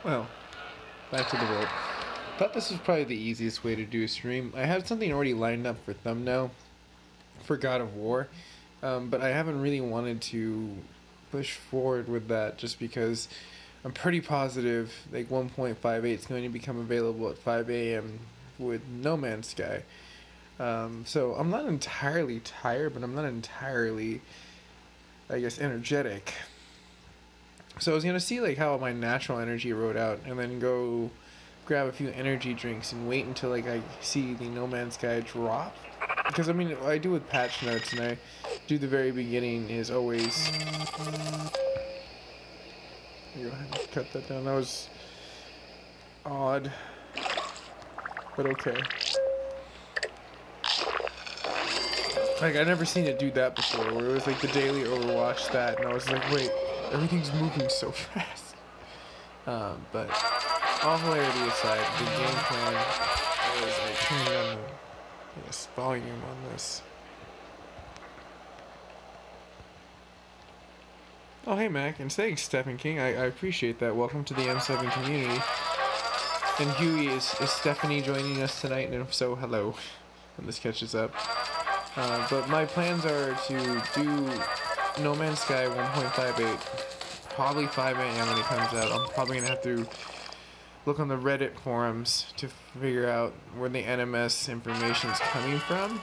Well, back to the vault. Thought this was probably the easiest way to do a stream. I had something already lined up for thumbnail for God of War, but I haven't really wanted to push forward with that just because I'm pretty positive like 1.58 is going to become available at 5 a.m. with No Man's Sky. So I'm not entirely tired, but I'm not entirely, I guess, energetic. So I was gonna see like how my natural energy rode out, and then go grab a few energy drinks and wait until like I see the No Man's Sky drop. Because I mean, what I do with patch notes, and I do the very beginning is always. Go ahead and cut that down. That was odd, but okay. Like I never seen it do that before, where it was like the daily Overwatch that, and I was like, wait, everything's moving so fast. But all hilarity aside, the game plan was I turned down the volume on this. Oh hey Mac, and thanks Stephen King. I appreciate that. Welcome to the M7 community. And Huey, is Stephanie joining us tonight? And if so, hello. When this catches up. But my plans are to do No Man's Sky 1.58, probably 5 a.m. when it comes out. I'm probably going to have to look on the Reddit forums to figure out where the NMS information is coming from.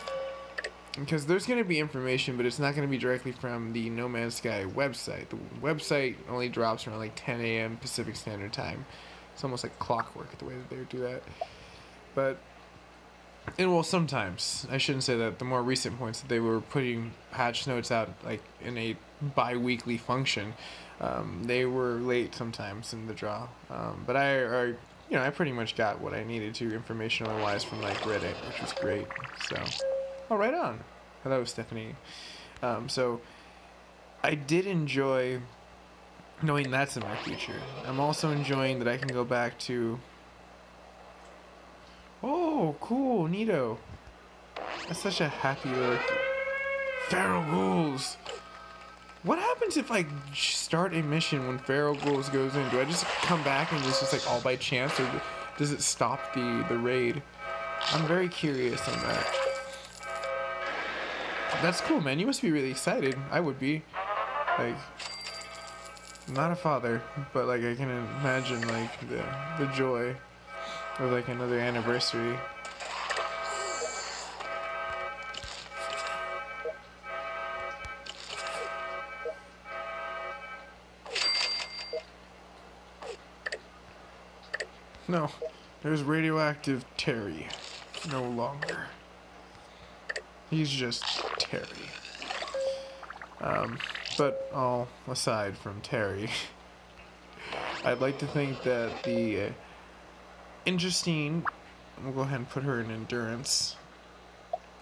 Because there's going to be information, but it's not going to be directly from the No Man's Sky website. The website only drops around like 10 a.m. Pacific Standard Time. It's almost like clockwork the way that they do that. But, and well, sometimes. I shouldn't say that. The more recent points that they were putting patch notes out like in a bi-weekly function, they were late sometimes in the draw. But I pretty much got what I needed to informational-wise from like Reddit, which was great. So, oh, right on. Hello, Stephanie. So, I did enjoy knowing that's in my future. I'm also enjoying that I can go back to... Oh, cool, neato. That's such a happy look. Feral Ghouls! What happens if I start a mission when Feral Ghouls goes in? Do I just come back and it's just like all by chance, or does it stop the raid? I'm very curious on that. That's cool, man. You must be really excited. I would be. Like, I'm not a father, but like I can imagine like the joy of like another anniversary. No, there's radioactive Terry. No longer. He's just Terry. But all aside from Terry, I'd like to think that the interesting... We'll go ahead and put her in endurance.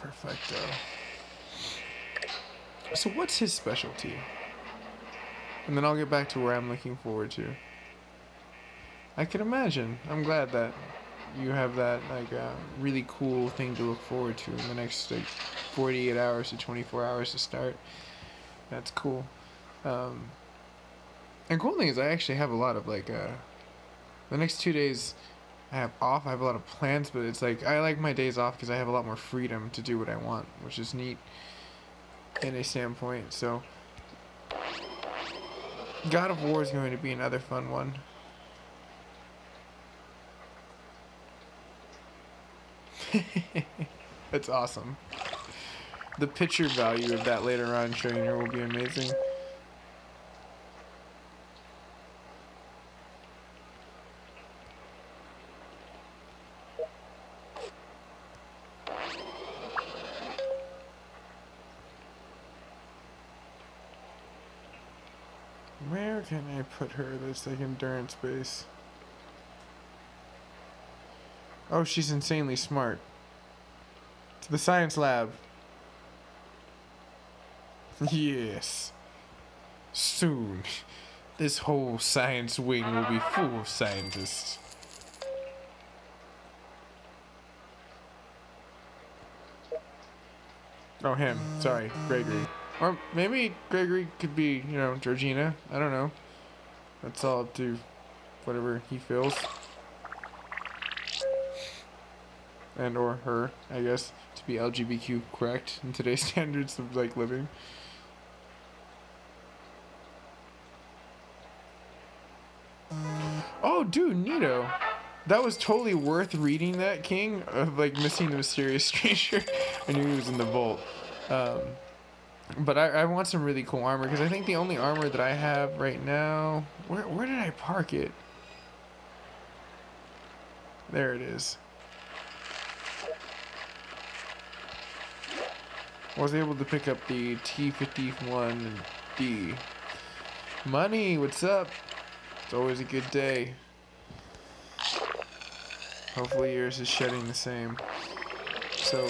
Perfecto. So what's his specialty? And then I'll get back to where I'm looking forward to. I can imagine. I'm glad that you have that like really cool thing to look forward to in the next like 48 hours to 24 hours to start. That's cool. And cool thing is I actually have a lot of like the next 2 days I have off. I have a lot of plans, but it's like I like my days off because I have a lot more freedom to do what I want, which is neat in a standpoint. So God of War is going to be another fun one. That's awesome. The picture value of that later on showing her will be amazing. Where can I put her that's like endurance base? Oh, she's insanely smart. To the science lab. Yes. Soon, this whole science wing will be full of scientists. Oh, him. Sorry, Gregory. Or maybe Gregory could be, Georgina. I don't know. That's all up to whatever he feels. And or her, I guess, to be LGBTQ correct in today's standards of like living. Oh, dude, Nito. That was totally worth reading that, King, of like missing the mysterious stranger. I knew he was in the vault. But I want some really cool armor, because I think the only armor that I have right now... Where did I park it? There it is. I was able to pick up the T-51D. Money, what's up? It's always a good day. Hopefully yours is shedding the same. So,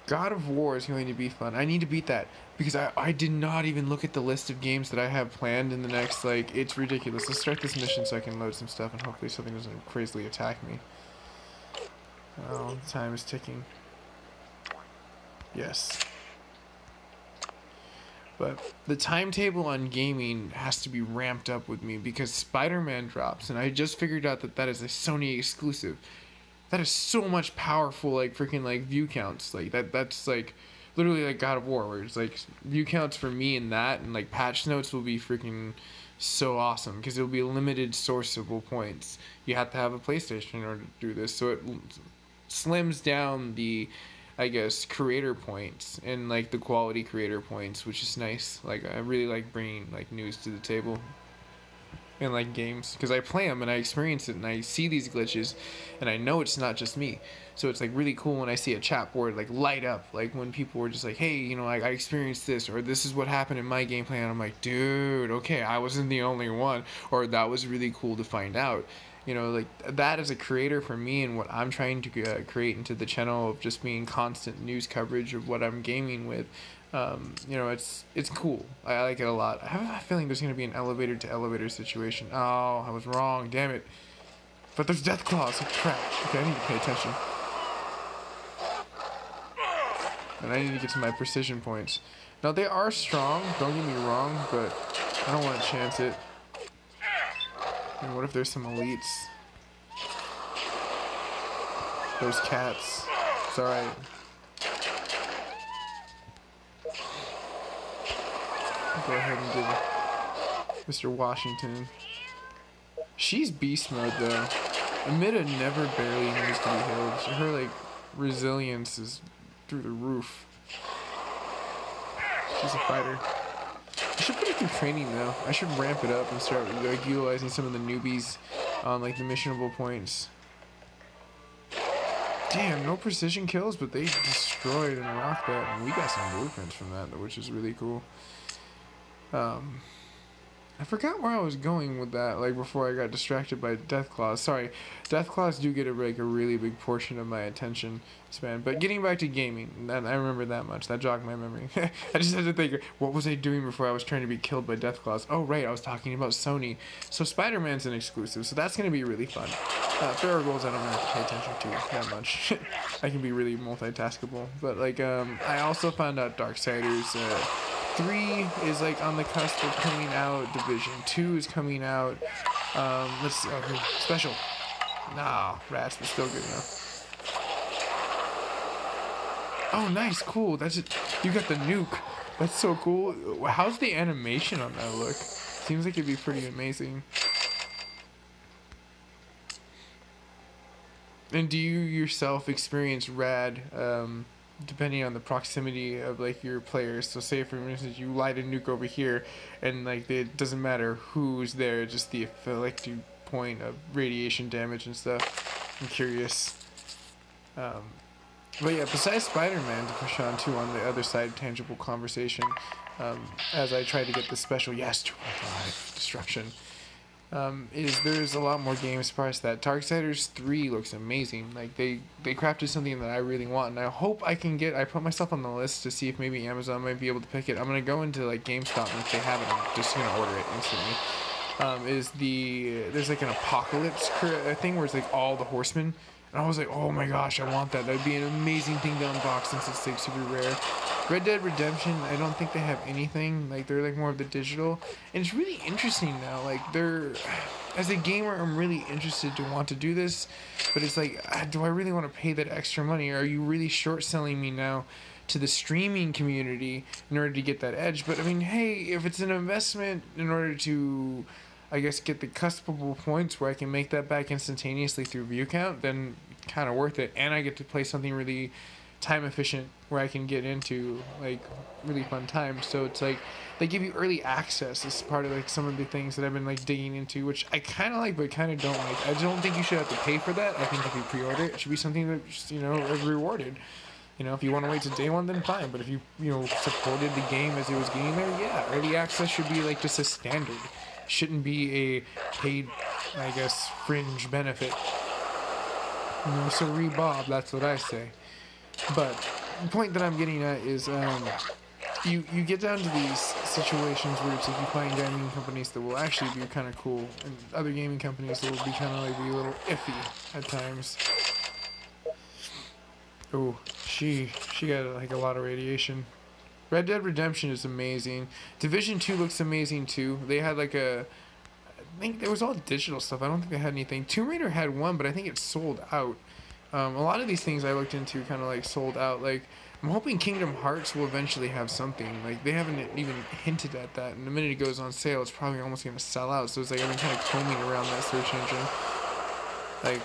God of War is going to be fun. I need to beat that, because I did not even look at the list of games that I have planned in the next, like, it's ridiculous. Let's start this mission so I can load some stuff and hopefully something doesn't crazily attack me. Oh, time is ticking. Yes. But the timetable on gaming has to be ramped up with me, because Spider-Man drops, and I just figured out that that is a Sony exclusive. That is so much powerful, like, freaking, like, view counts. Like, that's, like, literally like God of War, where it's, like, view counts for me and that, and, like, patch notes will be freaking so awesome, because it'll be limited sourceable points. You have to have a PlayStation in order to do this, so it slims down the, I guess, creator points and like the quality creator points, which is nice. Like, I really like bringing like news to the table and like games, because I play them and I experience it and I see these glitches and I know it's not just me. So it's like really cool when I see a chat board like light up, like when people were just like, hey, you know, I experienced this, or this is what happened in my gameplay, and I'm like, dude, okay, I wasn't the only one, or that was really cool to find out. You know, like, that as a creator for me and what I'm trying to create into the channel of just being constant news coverage of what I'm gaming with, you know, it's cool. I like it a lot. I have a feeling there's going to be an elevator to elevator situation. Oh, I was wrong. Damn it. But there's death claws. Oh, crap. Okay, I need to pay attention. And I need to get to my precision points. Now, they are strong, don't get me wrong, but I don't want to chance it. And what if there's some elites? Those cats. It's alright. Go ahead and give Mr. Washington. She's beast mode though. Amida never barely needs to be healed. Her like resilience is through the roof. She's a fighter. I should put it through training though. I should ramp it up and start like utilizing some of the newbies on like the missionable points. Damn, no precision kills, but they destroyed and rocked that, and we got some blueprints from that, which is really cool. I forgot where I was going with that, like, before I got distracted by Deathclaws. Sorry, Deathclaws do get a really big portion of my attention span. But getting back to gaming, I remember that much. That jogged my memory. I just had to think, what was I doing before I was trying to be killed by Deathclaws? Oh, right, I was talking about Sony. So Spider-Man's an exclusive, so that's going to be really fun. Fair goals I don't really have to pay attention to that much. I can be really multitaskable. But, like, I also found out Darksiders 3 is like on the cusp of coming out. Division 2 is coming out. Let's see. Okay, special. Nah, rats, but still good enough. Oh, nice, cool. That's it. You got the nuke. That's so cool. How's the animation on that look? Seems like it'd be pretty amazing. And do you yourself experience rad? Depending on the proximity of like your players. So say for instance you light a nuke over here and like it doesn't matter who's there, just the effective point of radiation damage and stuff. I'm curious. But yeah, besides Spider-Man, to push on to on the other side tangible conversation, as I try to get the special 2.5 destruction, there's a lot more games as far as that. Darksiders 3 looks amazing. Like they crafted something that I really want, and I hope I can get. I put myself on the list to see if maybe Amazon might be able to pick it. I'm gonna go into like GameStop, and if they have it, I'm just gonna order it instantly. There's like an apocalypse thing where it's like all the horsemen. And I was like, oh my gosh, I want that. That'd be an amazing thing to unbox since it's like super rare. Red Dead Redemption, I don't think they have anything. Like, they're like more of the digital. And it's really interesting now. Like, as a gamer, I'm really interested to want to do this. But it's like, do I really want to pay that extra money? Or are you really short selling me now to the streaming community in order to get that edge? But I mean, hey, if it's an investment in order to, I guess, get the custable points where I can make that back instantaneously through view count, then kind of worth it. And I get to play something really time efficient where I can get into like really fun times. So it's like they give you early access as part of like some of the things that I've been like digging into, which I kind of like but kind of don't like. I don't think you should have to pay for that. I think if you pre-order it, it should be something that just, is rewarded. If you want to wait to day one, then fine. But if you supported the game as it was getting there, yeah, early access should be like just a standard. It shouldn't be a paid, I guess, fringe benefit. Sorry, Bob, that's what I say. But the point that I'm getting at is you get down to these situations where it's like you find gaming companies that will actually be kind of cool and other gaming companies that will be kind of like be a little iffy at times. Oh, she got like a lot of radiation. Red Dead Redemption is amazing. Division 2 looks amazing too. They had like I think there was all digital stuff. I don't think they had anything. Tomb Raider had one, but I think it sold out. A lot of these things I looked into kind of like sold out. Like, I'm hoping Kingdom Hearts will eventually have something. Like, they haven't even hinted at that. And the minute it goes on sale, it's probably almost going to sell out. So it's like I've been kind of combing around that search engine. Like,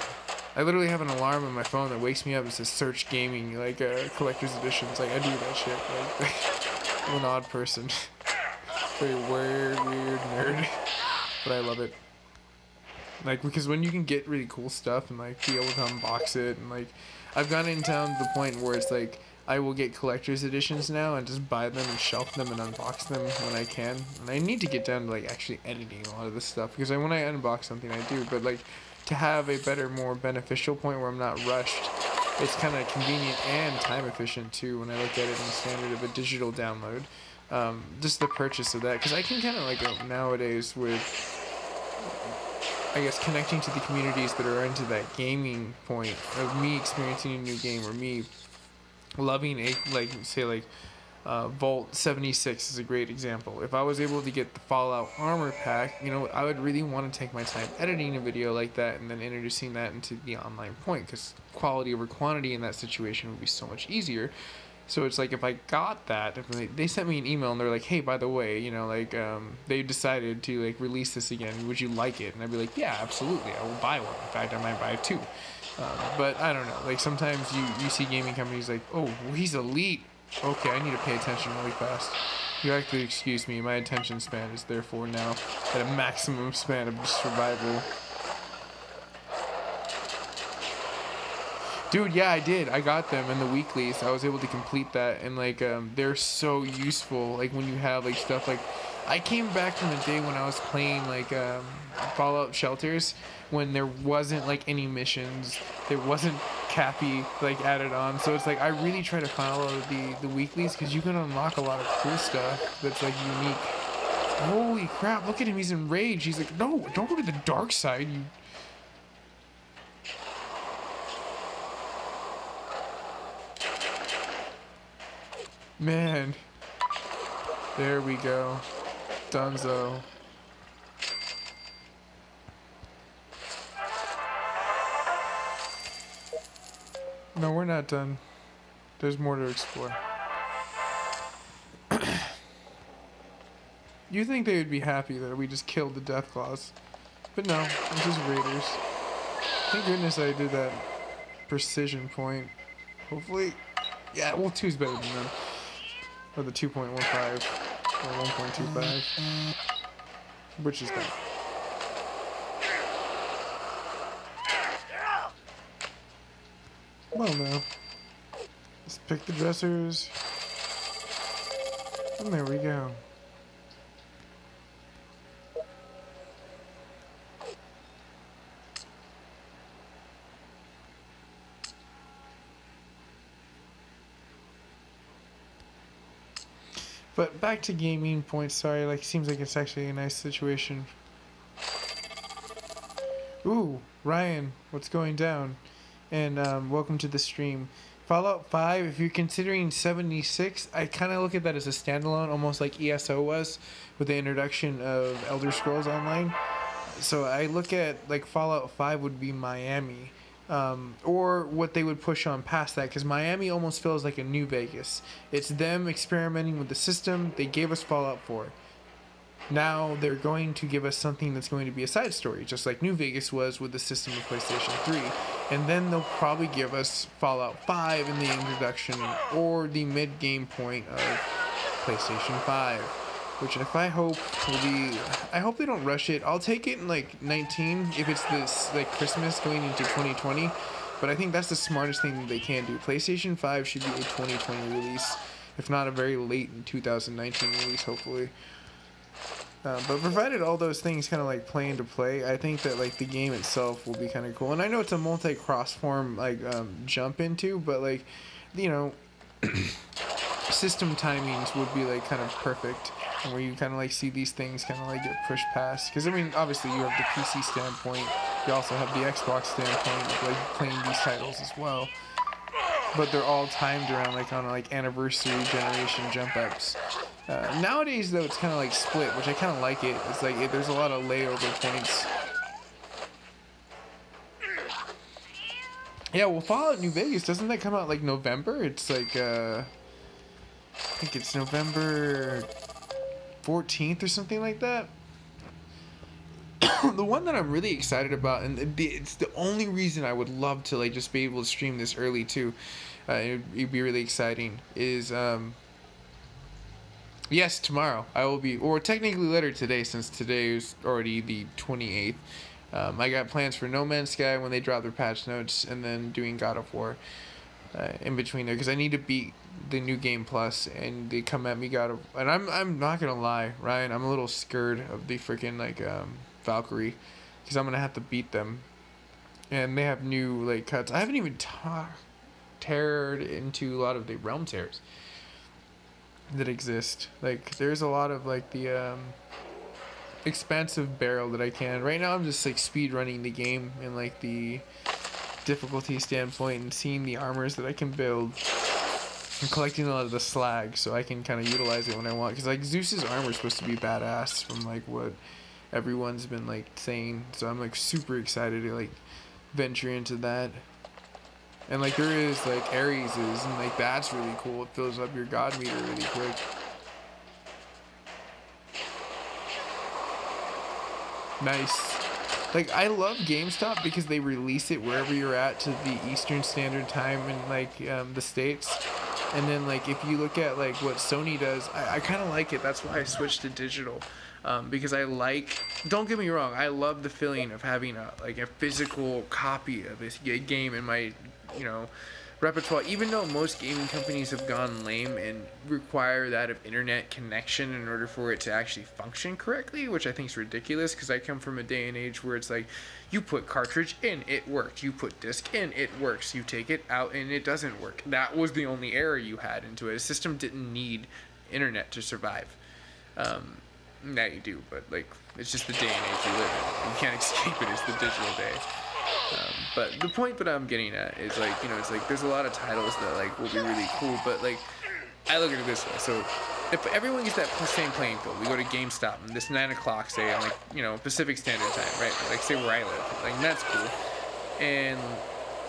I literally have an alarm on my phone that wakes me up and says search gaming, like collector's editions. Like, I do that shit. Like, I'm an odd person. Very weird nerd. But I love it. Like, because when you can get really cool stuff and like be able to unbox it, and like I've gotten down to the point where it's like I will get collector's editions now and just buy them and shelf them and unbox them when I can. And I need to get down to like actually editing a lot of this stuff, because when I unbox something I do, but like to have a better, more beneficial point where I'm not rushed, it's kind of convenient and time efficient too when I look at it in the standard of a digital download. Just the purchase of that, because I can kind of like nowadays with, I guess, connecting to the communities that are into that gaming point of me experiencing a new game or me loving Vault 76 is a great example. If I was able to get the Fallout armor pack, I would really want to take my time editing a video like that and then introducing that into the online point, because quality over quantity in that situation would be so much easier. So it's like if I got that, if they sent me an email and they're like, hey, by the way, they decided to like release this again, would you like it? And I'd be like, yeah, absolutely, I will buy one. In fact, I might buy two. But I don't know, like sometimes you see gaming companies like, oh, well, he's elite. Okay, I need to pay attention really fast. You have to excuse me, my attention span is therefore now at a maximum span of survival. Dude, yeah, I did. I got them in the weeklies. I was able to complete that, and like they're so useful. Like when you have like stuff like, I came back from the day when I was playing like Fallout Shelters, when there wasn't like any missions, there wasn't Cappy like added on. So it's like I really try to follow the weeklies, because you can unlock a lot of cool stuff that's like unique. Holy crap! Look at him. He's enraged. He's like, no, don't go to the dark side. You. Man, there we go. Dunzo. No, we're not done. There's more to explore. You think they would be happy that we just killed the Deathclaws. But no, it's just raiders. Thank goodness I did that precision point. Hopefully. Yeah, well, 2's better than none. Or the 2.15 or 1.25, which is that. Well, now let's pick the dressers, and there we go. But back to gaming points, sorry, like, seems like it's actually a nice situation. Ooh, Ryan, what's going down? and welcome to the stream. Fallout 5, if you're considering 76, I kind of look at that as a standalone, almost like ESO was with the introduction of Elder Scrolls Online. So I look at like Fallout 5 would be Miami, or what they would push on past that, because Miami almost feels like a New Vegas. It's them experimenting with the system. They gave us Fallout 4. Now they're going to give us something that's going to be a side story, just like New Vegas was with the system of PlayStation 3. And then they'll probably give us Fallout 5 in the introduction or the mid-game point of PlayStation 5. Which if I hope will be... I hope they don't rush it. I'll take it in like 19 if it's this like Christmas going into 2020. But I think that's the smartest thing that they can do. PlayStation 5 should be a 2020 release, if not a very late in 2019 release, hopefully. But provided all those things kind of like play into play, I think that like the game itself will be kind of cool. And I know it's a multi-cross-form like jump into, but like, you know, system timings would be like kind of perfect, and where you kind of like see these things kind of like get pushed past. Because I mean, obviously you have the PC standpoint, you also have the Xbox standpoint of like playing these titles as well. But they're all timed around like on like anniversary generation jump ups. Nowadays though it's kind of like split, which I kind of like it. It's like there's a lot of layover points. Yeah, well, Fallout New Vegas, doesn't that come out like November? It's like I think it's November 14th or something like that. The one that I'm really excited about, and it's the only reason I would love to like just be able to stream this early too, it'd be really exciting, is yes, tomorrow I will be, or technically later today, since today is already the 28th. I got plans for No Man's Sky when they drop their patch notes, and then doing God of War in between there, because I need to beat the new game plus, and they come at me and I'm not gonna lie, Ryan, I'm a little scared of the freaking like Valkyrie, because I'm gonna have to beat them, and they have new like cuts. I haven't even teared into a lot of the realm tears that exist. Like there's a lot of like the expansive barrel that I can. Right now I'm just like speed running the game in like the difficulty standpoint and seeing the armors that I can build and collecting a lot of the slag so I can kind of utilize it when I want, because like Zeus's armor is supposed to be badass from like what everyone's been like saying, so I'm like super excited to like venture into that. And like there is like Ares's, and like that's really cool. It fills up your god meter really quick. Nice. Like I love GameStop because they release it wherever you're at to the Eastern Standard Time in like the States. And then like if you look at like what Sony does, I kind of like it. That's why I switched to digital. Because I like, don't get me wrong, I love the feeling of having a physical copy of this game in my, you know, repertoire. Even though most gaming companies have gone lame and require that of internet connection in order for it to actually function correctly, which I think is ridiculous, because I come from a day and age where it's like, you put cartridge in, it worked. You put disc in, it works. You take it out and it doesn't work. That was the only error you had into it. A system didn't need internet to survive. Now you do, but like it's just the day and age we live in. You can't escape it. It's the digital day. But the point that I'm getting at is like, you know, it's like there's a lot of titles that like will be really cool, but like I look at it this way. So if everyone gets that same playing field, we go to GameStop and this 9 o'clock, say on like, you know, Pacific Standard Time, right? Like say where I live, like that's cool, and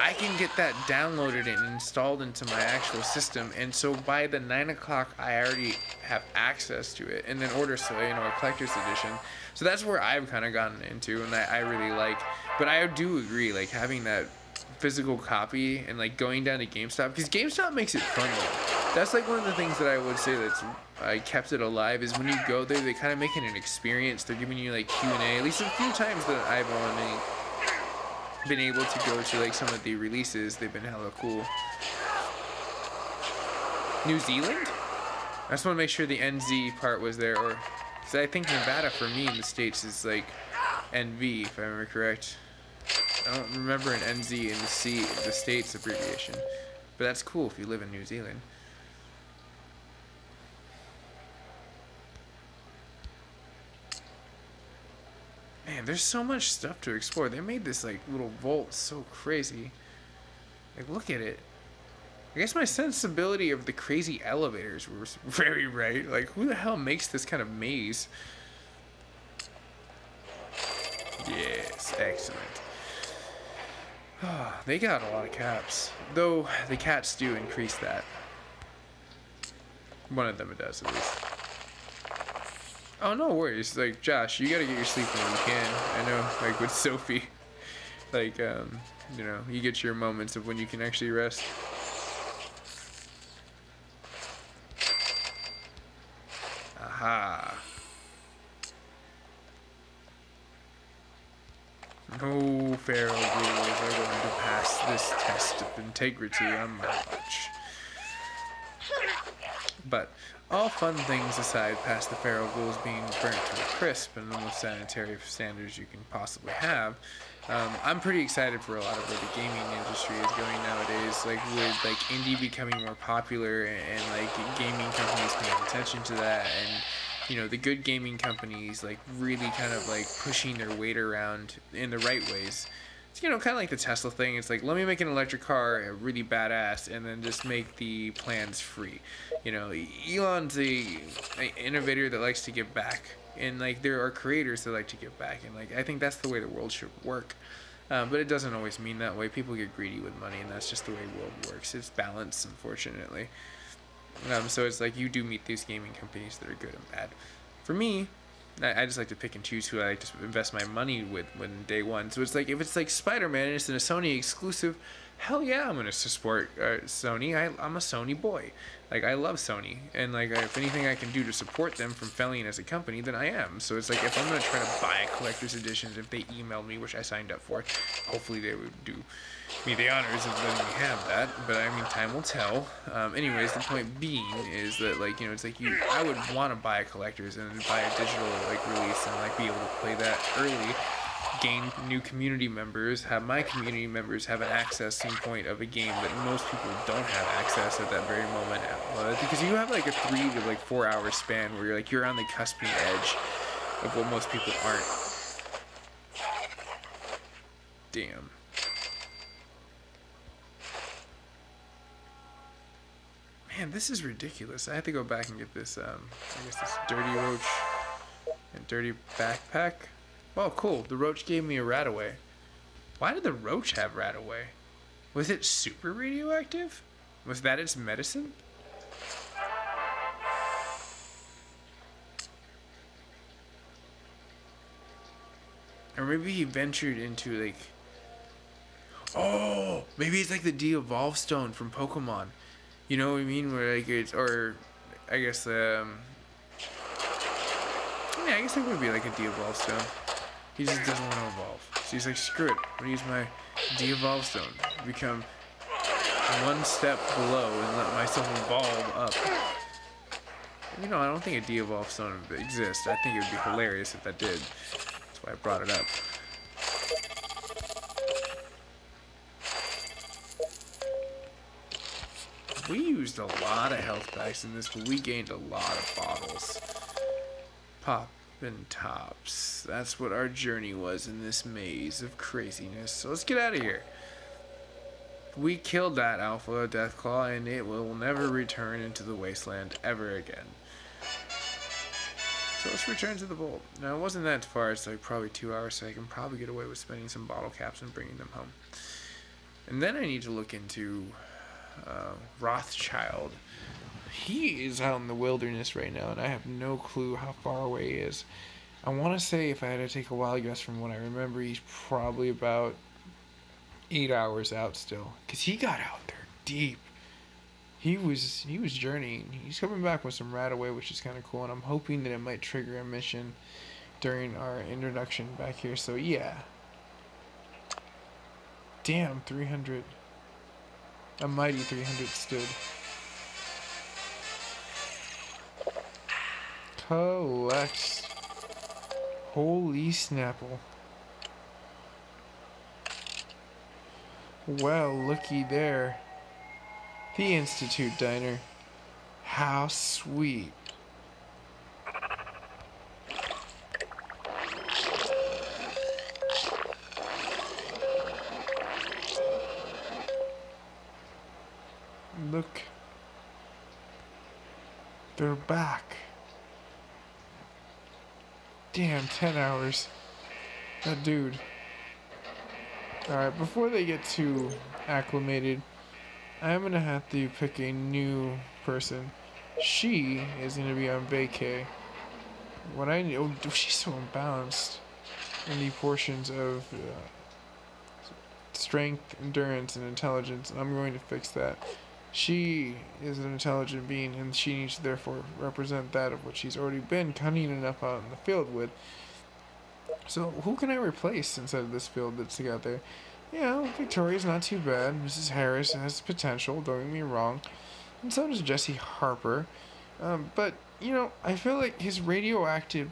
I can get that downloaded and installed into my actual system, and so by the 9 o'clock I already have access to it, and then order, so you know, a collector's edition. So that's where I've kind of gotten into, and I really like. But I do agree, like having that physical copy and like going down to GameStop, because GameStop makes it fun though. That's like one of the things that I would say that's I kept it alive, is when you go there, they kind of make it an experience. They're giving you like Q&A, at least a few times that I've only been able to go to like some of the releases. They've been hella cool. New Zealand? I just want to make sure the NZ part was there, or because I think Nevada for me in the States is like NV, if I remember correct. I don't remember an NZ in the States abbreviation, but that's cool if you live in New Zealand. Man, there's so much stuff to explore. They made this like little vault so crazy. Like, look at it. I guess my sensibility of the crazy elevators was very right. Like, who the hell makes this kind of maze? Yes, excellent. They got a lot of caps. Though, the cats do increase that. One of them it does, at least. Oh, no worries. Like, Josh, you gotta get your sleep when you can. I know, like, with Sophie. Like, you know, you get your moments of when you can actually rest. Aha. No feral ghouls are going to pass this test of integrity on my watch. But all fun things aside, past the feral ghouls being burnt to a crisp and the most sanitary standards you can possibly have, I'm pretty excited for a lot of where the gaming industry is going nowadays. Like with like indie becoming more popular and like gaming companies paying attention to that, and you know the good gaming companies like really kind of like pushing their weight around in the right ways. You know, kind of like the Tesla thing. It's like, let me make an electric car really badass and then just make the plans free. You know, Elon's a innovator that likes to give back. And, like, there are creators that like to give back. And, like, I think that's the way the world should work. But it doesn't always mean that way. People get greedy with money, and that's just the way the world works. It's balanced, unfortunately. So it's like you do meet these gaming companies that are good and bad. For me, I just like to pick and choose who I like to invest my money with when day one. So it's like, if it's like Spider-Man and it's a Sony exclusive, hell yeah, I'm going to support Sony. I'm a Sony boy. Like, I love Sony. And, like, if anything I can do to support them from failing as a company, then I am. So it's like, if I'm going to try to buy a collector's edition, if they emailed me, which I signed up for, hopefully they would do me the honors of letting me have that. But, I mean, time will tell. Anyways, the point being is that, like, you know, it's like I would want to buy a collector's and buy a digital, like, release and, like, be able to play that early, gain new community members, have my community members have an accessing point of a game that most people don't have access at that very moment. Because you have like a 3 to like 4 hour span where you're on the cusping edge of what most people aren't. Damn. Man, this is ridiculous. I have to go back and get this, I guess this dirty roach and dirty backpack. Oh, cool. The roach gave me a rat-away. Why did the roach have rat-away? Was it super radioactive? Was that its medicine? Or maybe he ventured into, like... Oh! Maybe it's like the de-evolve stone from Pokemon. You know what I mean? Where, like, it's... Or, I guess, yeah, I guess it would be like a de-evolve stone. He just doesn't want to evolve. So he's like, screw it. I'm going to use my de-evolve stone. Become one step below and let myself evolve up. You know, I don't think a de-evolve stone exists. I think it would be hilarious if that did. That's why I brought it up. We used a lot of health packs in this, but we gained a lot of bottles. Pop. And tops. That's what our journey was in this maze of craziness. So let's get out of here. We killed that Alpha Deathclaw, and it will never return into the wasteland ever again. So let's return to the vault. Now, it wasn't that far. It's like probably 2 hours, so I can probably get away with spending some bottle caps and bringing them home. And then I need to look into Rothschild. He is out in the wilderness right now, and I have no clue how far away he is. I want to say, if I had to take a wild guess from what I remember, he's probably about 8 hours out still. Because he got out there deep. He was journeying. He's coming back with some rat-away, which is kind of cool, and I'm hoping that it might trigger a mission during our introduction back here. So, yeah. Damn, 300. A mighty 300 stood. Collects. Holy Snapple. Well, looky there. The Institute Diner. How sweet. look. They're back. Damn, 10 hours. That dude. Alright, before they get too acclimated, I'm gonna have to pick a new person. She is gonna be on vacay. What I know, oh, she's so unbalanced in the portions of strength, endurance, and intelligence. I'm going to fix that. She is an intelligent being, and she needs to therefore represent that of what she's already been cunning enough out in the field with. So who can I replace inside of this field that's got there? Yeah, Victoria's not too bad. Mrs. Harris has potential, don't get me wrong. And so does Jesse Harper. But, you know, I feel like his radioactive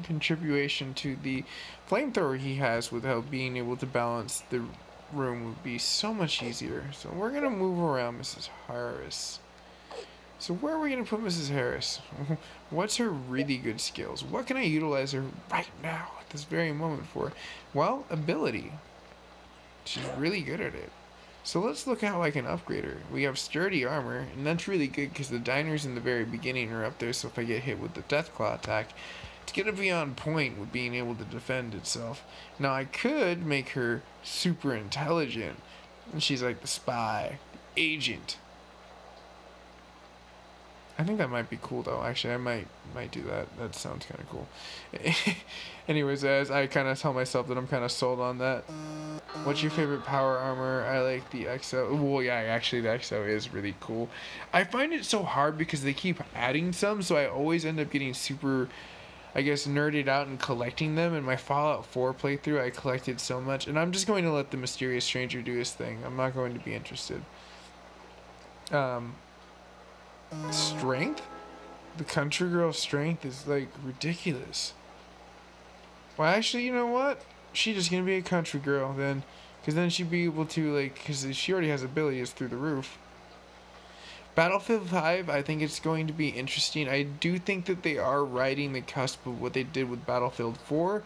contribution to the flamethrower he has without being able to balance the room would be so much easier. So we're going to move around Mrs. Harris. So where are we going to put Mrs. Harris? What's her really good skills? What can I utilize her right now at this very moment for? Well, ability. She's really good at it. So let's look how I can upgrade her. We have sturdy armor, and that's really good because the diners in the very beginning are up there, so if I get hit with the Deathclaw attack, it's going to be on point with being able to defend itself. Now I could make her super intelligent, and she's like the spy, the agent. I think that might be cool though. Actually, I might do that. That sounds kind of cool. Anyways, as I kind of tell myself that I'm kind of sold on that. What's your favorite power armor? I like the XO. Well, yeah, actually the XO is really cool. I find it so hard because they keep adding some, so I always end up getting super, I guess, nerded out and collecting them. In my Fallout 4 playthrough, I collected so much, and I'm just going to let the mysterious stranger do his thing. I'm not going to be interested. Strength? The country girl's strength is like ridiculous. Well, actually, you know what? She's just gonna be a country girl then, because then she'd be able to, like, because she already has abilities through the roof. Battlefield 5, I think it's going to be interesting. I do think that they are riding the cusp of what they did with Battlefield 4.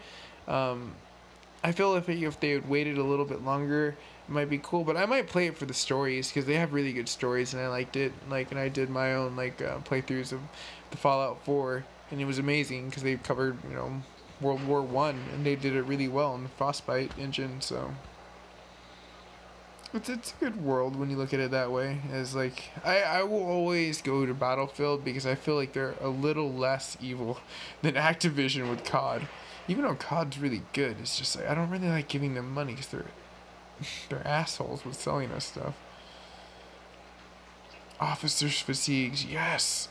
I feel if they had waited a little bit longer, it might be cool. But I might play it for the stories because they have really good stories, and I liked it. Like, and I did my own playthroughs of the Fallout 4, and it was amazing because they covered World War One, and they did it really well in the Frostbite engine. So it's a good world when you look at it that way. As like I will always go to Battlefield because I feel like they're a little less evil than Activision with COD. Even though COD's really good, it's just like I don't really like giving them money because they're assholes with selling us stuff. Officers' fatigues, yes.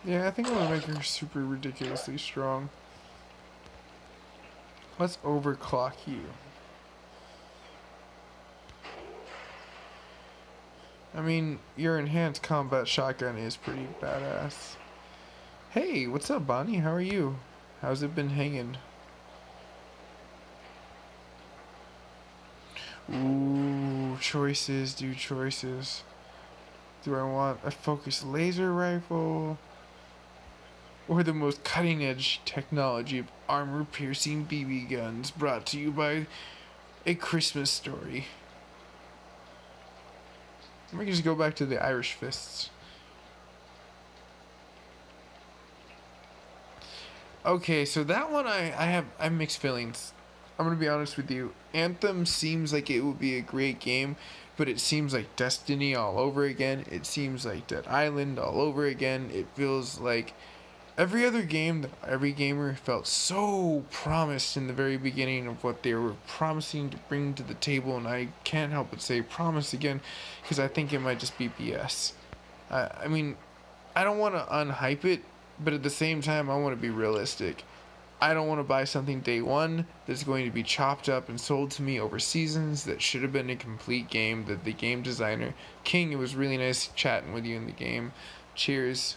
Yeah, I think I'm gonna make her super ridiculously strong. Let's overclock you. I mean, your enhanced combat shotgun is pretty badass. Hey, what's up, Bonnie? How are you? How's it been hanging? Ooh, choices, dude, choices. Do I want a focused laser rifle? Or the most cutting-edge technology of armor-piercing BB guns brought to you by A Christmas Story? Let me just go back to the Irish fists. Okay, so that one I have mixed feelings. I'm gonna be honest with you. Anthem seems like it would be a great game, but it seems like Destiny all over again. It seems like Dead Island all over again. It feels like every other game that every gamer felt so promised in the very beginning of what they were promising to bring to the table, and I can't help but say promise again because I think it might just be BS. I mean, I don't want to unhype it, but at the same time, I want to be realistic. I don't want to buy something day one that's going to be chopped up and sold to me over seasons that should have been a complete game that the game designer... King, it was really nice chatting with you in the game. Cheers.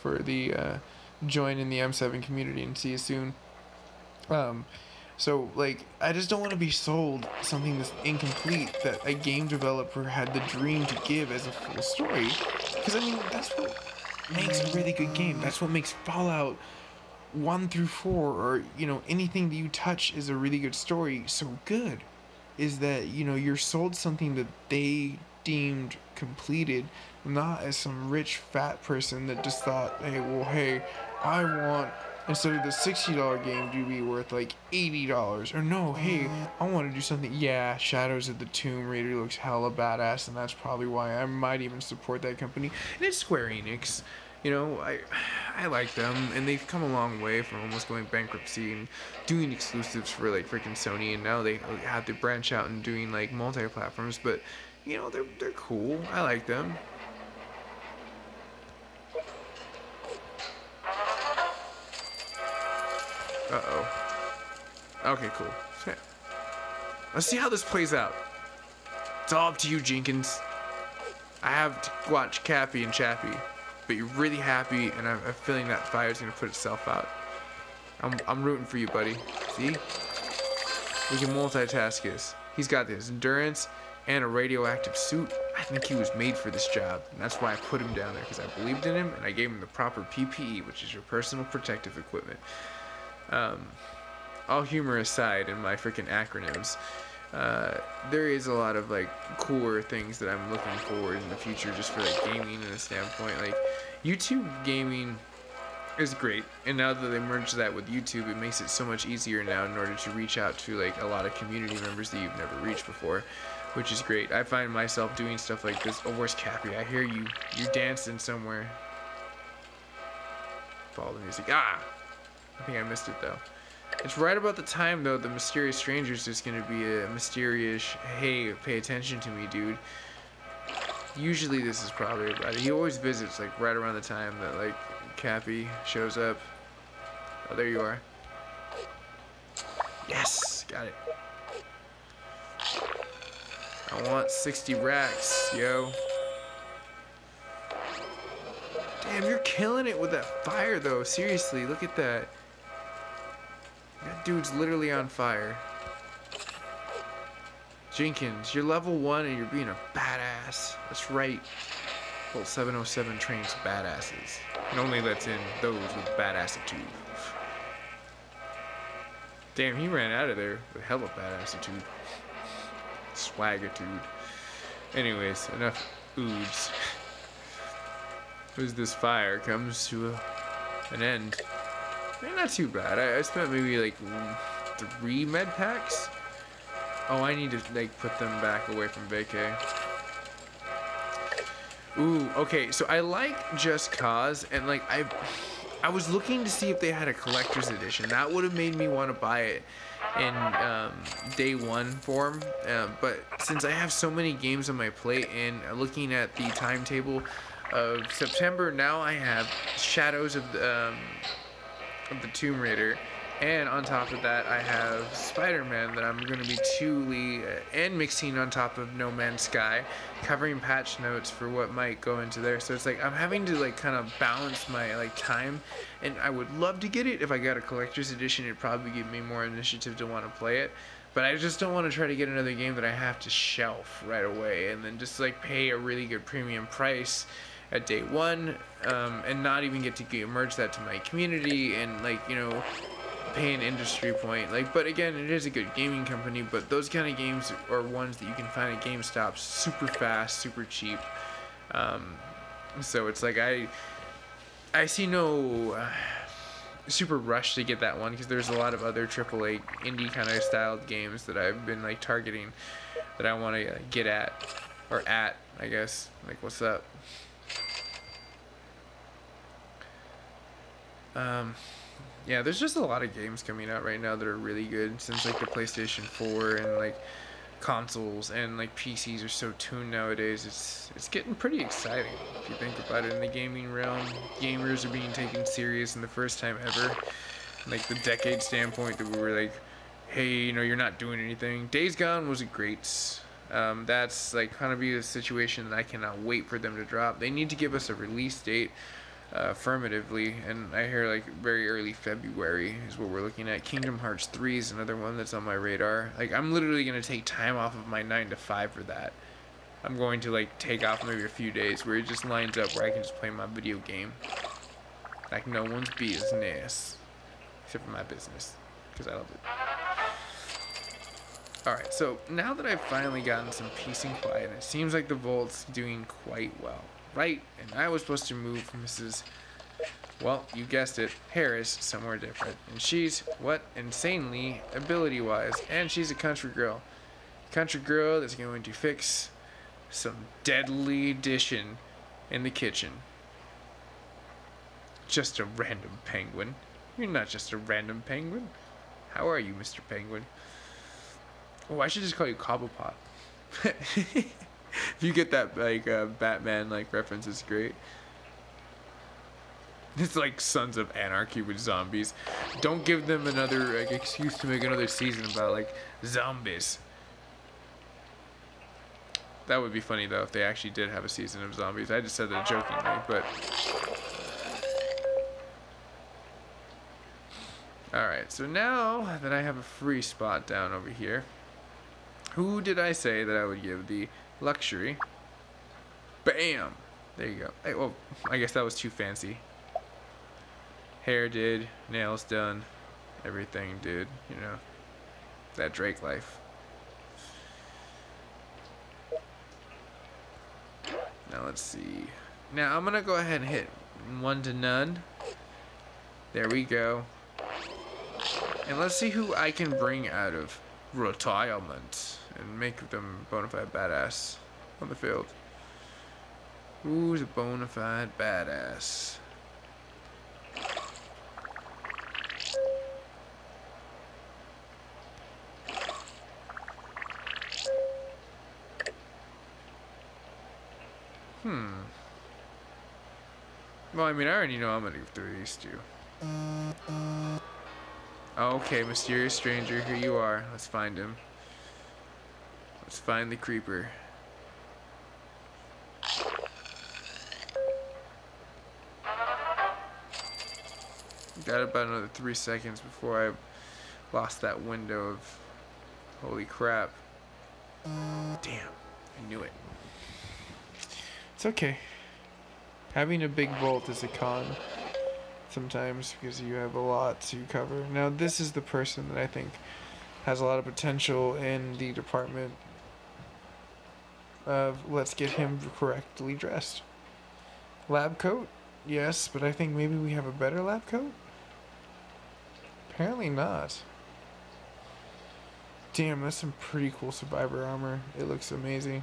For the join in the M7 community and see you soon. So, like, I just don't want to be sold something that's incomplete that a game developer had the dream to give as a full story. Because, I mean, that's what makes a really good game. That's what makes Fallout 1 through 4, or, you know, anything that you touch is a really good story so good. Is that, you know, you're sold something that they deemed completed, not as some rich fat person that just thought, hey, I want, instead of the $60 game to be worth like $80, or no, hey, I want to do something. Yeah, Shadows of the Tomb Raider looks hella badass, and that's probably why I might even support that company. And it's Square Enix. You know, I like them, and they've come a long way from almost going bankruptcy and doing exclusives for like freaking Sony, and now they have to branch out and doing like multi-platforms. But you know, they're cool. I like them. Okay, cool. Let's see how this plays out. It's all up to you, Jenkins. I have to watch Cappy and Chappy, but you're really happy, and I'm feeling that fire's gonna put itself out. I'm rooting for you, buddy. See? We can multitask this. He's got this endurance and a radioactive suit. I think he was made for this job, and that's why I put him down there, because I believed in him, and I gave him the proper PPE, which is your personal protective equipment. All humor aside in my freaking acronyms, there is a lot of like cooler things that I'm looking forward in the future, just for like gaming in a standpoint. Like YouTube gaming is great, and now that they merged that with YouTube, it makes it so much easier now in order to reach out to like a lot of community members that you've never reached before, which is great. I find myself doing stuff like this. Oh, where's Cappy? I hear you. You're dancing somewhere. Follow the music. I think I missed it though. It's right about the time though the mysterious stranger's just gonna be a mysterious, hey, pay attention to me, dude. Usually this is probably about it. He always visits like right around the time that like Cappy shows up. Oh, there you are. Yes, got it. I want 60 racks, yo. Damn, you're killing it with that fire though. Seriously, look at that. That dude's literally on fire. Jenkins, you're level 1 and you're being a badass. That's right. Well, 707 trains badasses. And only lets in those with badassitude. Damn, he ran out of there with hella badassitude. Swagitude. Anyways, enough oods. As this fire comes to an end. Not too bad. I spent maybe like 3 med packs. Oh, I need to like put them back away from vacay. Ooh, okay. So I like Just Cause, and like I was looking to see if they had a collector's edition. That would have made me want to buy it in day 1 form. But since I have so many games on my plate, and looking at the timetable of September, now I have Shadows of the Tomb Raider, and on top of that I have Spider-Man that I'm going to be and mixing on top of No Man's Sky, covering patch notes for what might go into there. So it's like I'm having to like kind of balance my like time, and I would love to get it. If I got a collector's edition, it'd probably give me more initiative to want to play it, but I just don't want to try to get another game that I have to shelf right away and then just like pay a really good premium price at day 1, and not even get to merge that to my community and like, you know, pay an industry point. Like, but again, it is a good gaming company, but those kind of games are ones that you can find at GameStop super fast, super cheap. So it's like I see no super rush to get that one, because there's a lot of other AAA indie kind of styled games that I've been like targeting that I want to get at, or at, I guess. Like, what's up? Yeah, there's just a lot of games coming out right now that are really good, since like the PlayStation 4 and like consoles and like PCs are so tuned nowadays. It's getting pretty exciting if you think about it. In the gaming realm, gamers are being taken serious in the first time ever. Like the decade standpoint that we were like, hey, you know, you're not doing anything. Days Gone was a great. That's like kind of be the situation that I cannot wait for them to drop. They need to give us a release date affirmatively, and I hear like very early February is what we're looking at. Kingdom Hearts 3 is another one that's on my radar. Like, I'm literally gonna take time off of my 9 to 5 for that. I'm going to like take off maybe a few days where it just lines up where I can just play my video game like no one's business, except for my business, because I love it. Alright, so now that I've finally gotten some peace and quiet, it seems like the Vault's doing quite well, right? And I was supposed to move Mrs. Well, you guessed it, Harris somewhere different. And she's, what, insanely ability-wise. And she's a country girl. Country girl that's going to fix some deadly addition in the kitchen. Just a random penguin. You're not just a random penguin. How are you, Mr. Penguin? Oh, I should just call you Cobblepot. If you get that, like, Batman, like, reference, it's great. It's like Sons of Anarchy with zombies. Don't give them another, like, excuse to make another season about, like, zombies. That would be funny, though, if they actually did have a season of zombies. I just said that jokingly, but... Alright, so now that I have a free spot down over here, who did I say that I would give the luxury? Bam! There you go. Hey, well, I guess that was too fancy. Hair did, nails done, everything did, you know. That Drake life. Now let's see. Now I'm gonna go ahead and hit 1 to none. There we go. And let's see who I can bring out of retirement and make them bona fide badass on the field. Who's a bona fide badass? Well, I mean, I already know I'm gonna go through these two. Okay, mysterious stranger, here you are. Let's find him. Let's find the creeper. Got about another 3 seconds before I lost that window of... Holy crap. Damn, I knew it. It's okay. Having a big vault is a con sometimes because you have a lot to cover. Now, this is the person that I think has a lot of potential in the department of let's get him correctly dressed. Lab coat? Yes, but I think maybe we have a better lab coat? Apparently not. Damn, that's some pretty cool survivor armor. It looks amazing.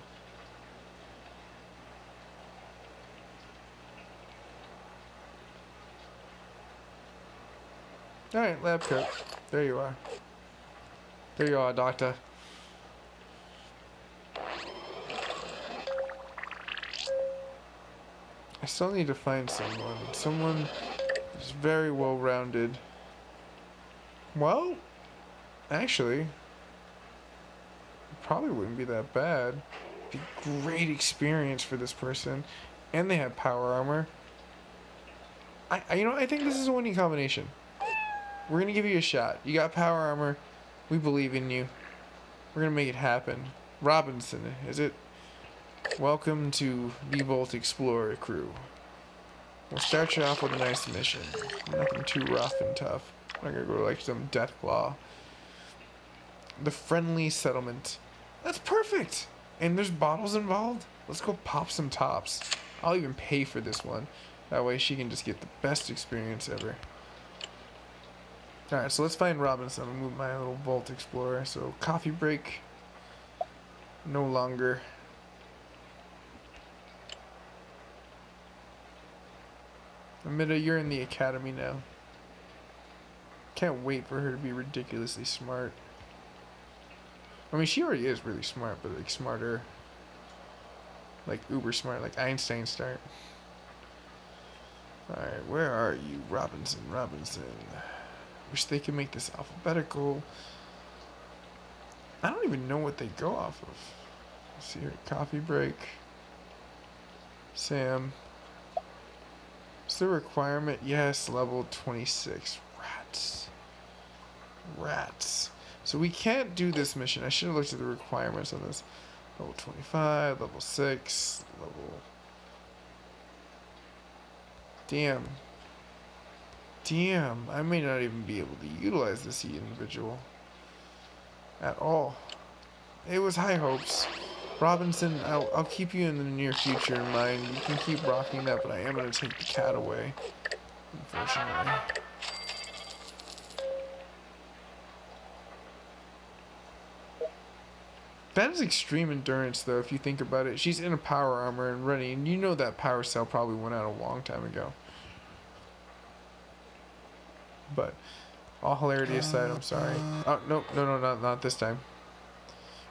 Alright, lab coat. There you are. There you are, doctor. I still need to find someone. Someone who's very well-rounded. Well, actually, it probably wouldn't be that bad. It'd be great experience for this person. And they have power armor. I think this is a winning combination. We're gonna give you a shot. You got power armor. We believe in you. We're gonna make it happen. Robinson, is it? Welcome to the Vault Explorer crew. We'll start you off with a nice mission. Nothing too rough and tough. I'm not gonna go like some Deathclaw. The Friendly Settlement. That's perfect! And there's bottles involved. Let's go pop some tops. I'll even pay for this one. That way she can just get the best experience ever. Alright, so let's find Robinson. I'll move my little Vault Explorer. So, coffee break. No longer. Amida, you're in the academy now. Can't wait for her to be ridiculously smart. I mean, she already is really smart, but like smarter. Like uber smart, like Einstein smart. Alright, where are you? Robinson. Wish they could make this alphabetical. I don't even know what they go off of. Let's see here. Coffee break. Sam. the requirement? Yes, level 26. Rats. Rats. So we can't do this mission. I should have looked at the requirements on this. Level 25, level 6, level... Damn. Damn. I may not even be able to utilize this individual. At all. It was high hopes. Robinson, I'll keep you in the near future in mind. You can keep rocking that, but I am going to take the cat away. Unfortunately. That is extreme endurance, though, if you think about it. She's in a power armor and running, and you know that power cell probably went out a long time ago. But, all hilarity aside, I'm sorry. Oh, no, not this time.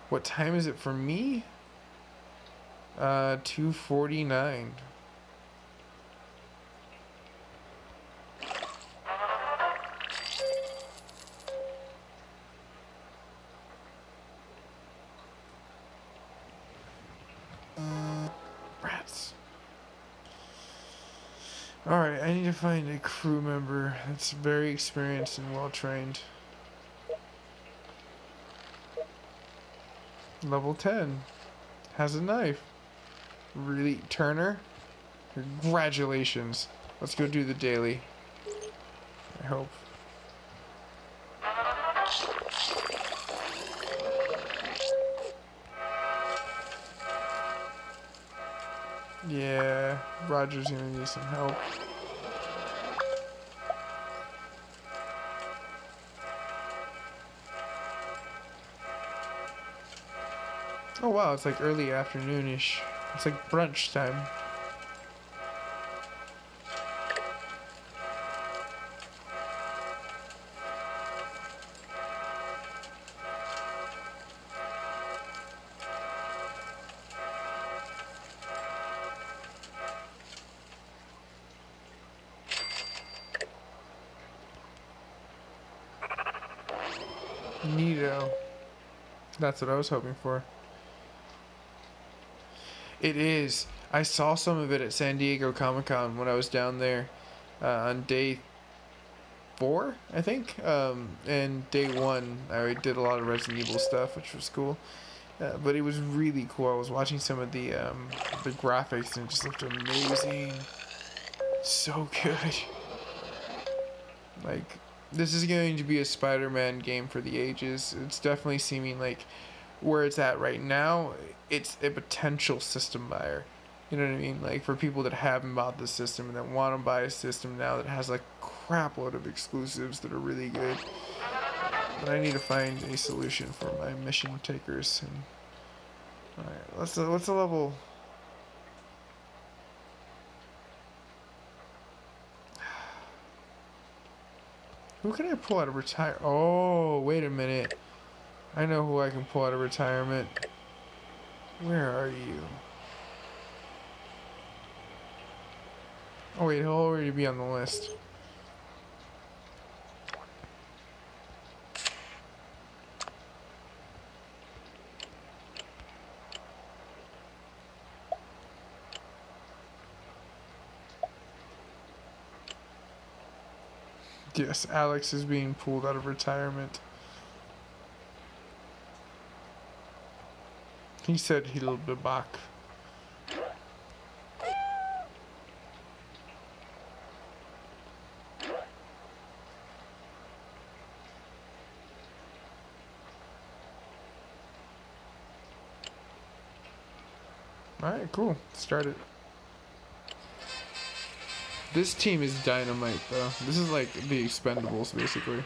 What time is it for me? 2:49. Rats. Alright, I need to find a crew member that's very experienced and well trained. Level 10. Has a knife. Really? Turner? Congratulations. Let's go do the daily. I hope. Yeah, Roger's gonna need some help. Oh wow, it's like early afternoonish. It's like brunch time. Neato. That's what I was hoping for. It is. I saw some of it at San Diego Comic-Con when I was down there on day 4, I think. And day 1, I did a lot of Resident Evil stuff, which was cool. But it was really cool. I was watching some of the graphics and it just looked amazing. So good. Like, this is going to be a Spider-Man game for the ages. It's definitely seeming like where it's at right now, it's a potential system buyer. You know what I mean? Like, for people that haven't bought the system and that want to buy a system now that has a crap load of exclusives that are really good. But I need to find a solution for my mission takers. And alright, what's the level? Who can I pull out of retire? Oh, wait a minute. I know who I can pull out of retirement. Where are you? Oh wait, he'll already be on the list. Yes, Alex is being pulled out of retirement. He said he'll be back. Alright, cool. Start it. This team is dynamite, though. This is like the Expendables, basically.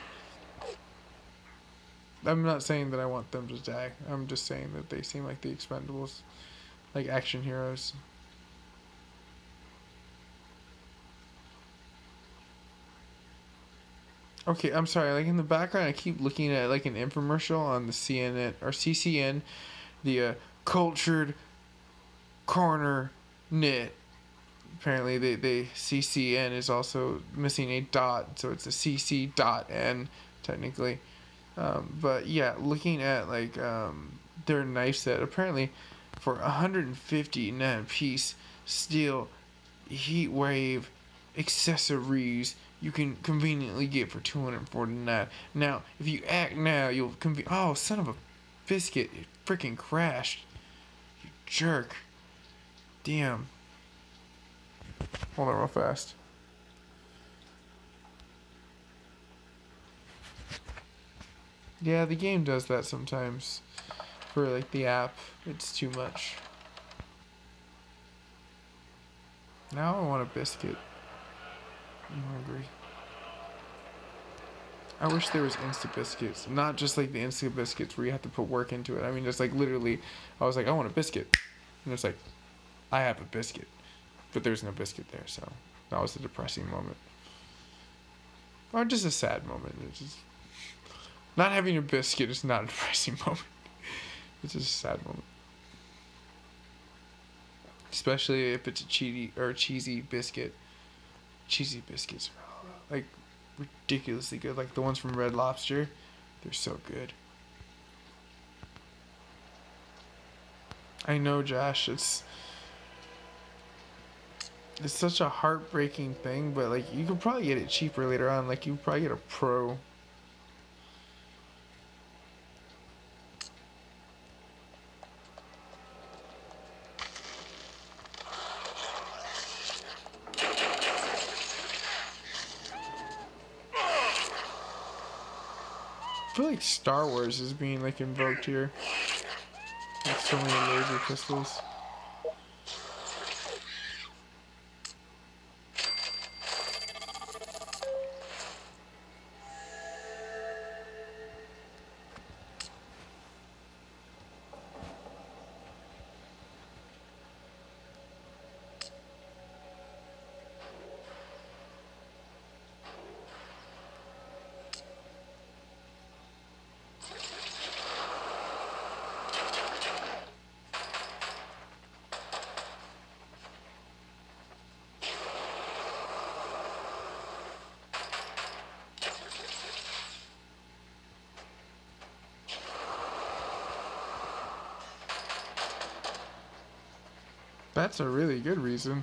I'm not saying that I want them to die. I'm just saying that they seem like the Expendables. Like action heroes. Okay, I'm sorry. Like in the background, I keep looking at like an infomercial on the CNN or CCN, the cultured corner knit. Apparently, they CCN is also missing a dot, so it's a CC dot N technically. But yeah, looking at like their knife set, apparently for 150 net piece steel heat wave accessories you can conveniently get for $249. Now, if you act now, you'll oh, son of a biscuit! It freaking crashed. You jerk. Damn. Hold on real fast. Yeah, the game does that sometimes. For like the app, it's too much. Now I want a biscuit. I'm hungry. I wish there was instant biscuits. Not just like the instant biscuits where you have to put work into it. I mean, just like literally, I was like, I want a biscuit. And it's like, I have a biscuit. But there's no biscuit there, so that was a depressing moment. Or just a sad moment. It's just, not having a biscuit is not a depressing moment. It's just a sad moment. Especially if it's a cheesy biscuit. Cheesy biscuits are like ridiculously good. Like the ones from Red Lobster, they're so good. I know, Josh, it's such a heartbreaking thing, but like you could probably get it cheaper later on. Like you could probably get a Pro. I feel like Star Wars is being like invoked here. Like so many laser pistols. That's a really good reason.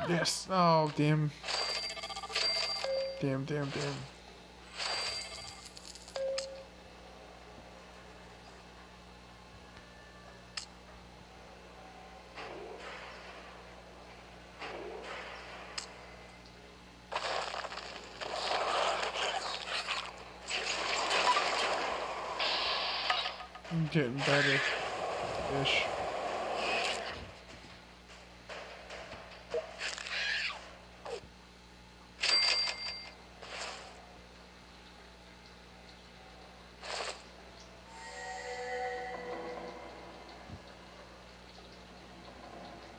Yes. Oh, damn. Damn. I'm getting better-ish.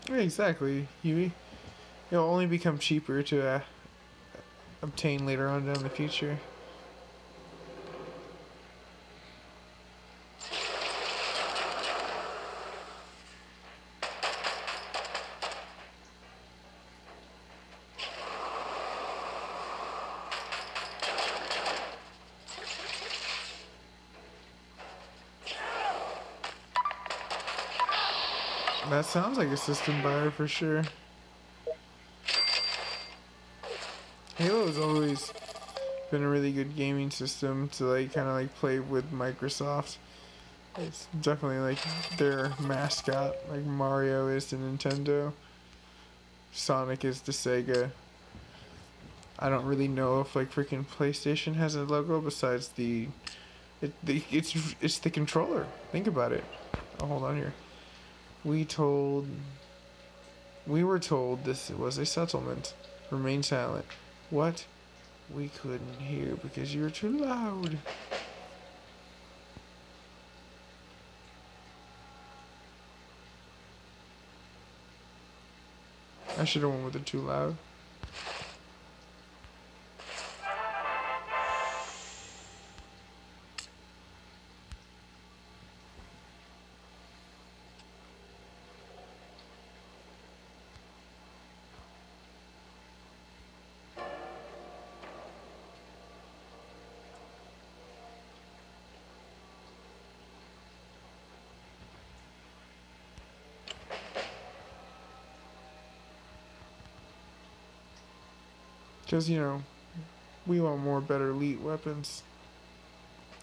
Yeah, exactly, Huey. It'll only become cheaper to obtain later on down the future. That sounds like a system buyer for sure. Halo's always been a really good gaming system to like kind of like play with Microsoft. It's definitely like their mascot, like Mario is to Nintendo, Sonic is to Sega. I don't really know if like freaking PlayStation has a logo besides it's the controller. Think about it. Oh, hold on here. We were told this was a settlement. Remain silent. What? We couldn't hear because you're too loud. I should have went with it too loud. Because, you know, we want more better elite weapons.